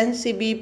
NCB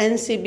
NCB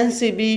NCB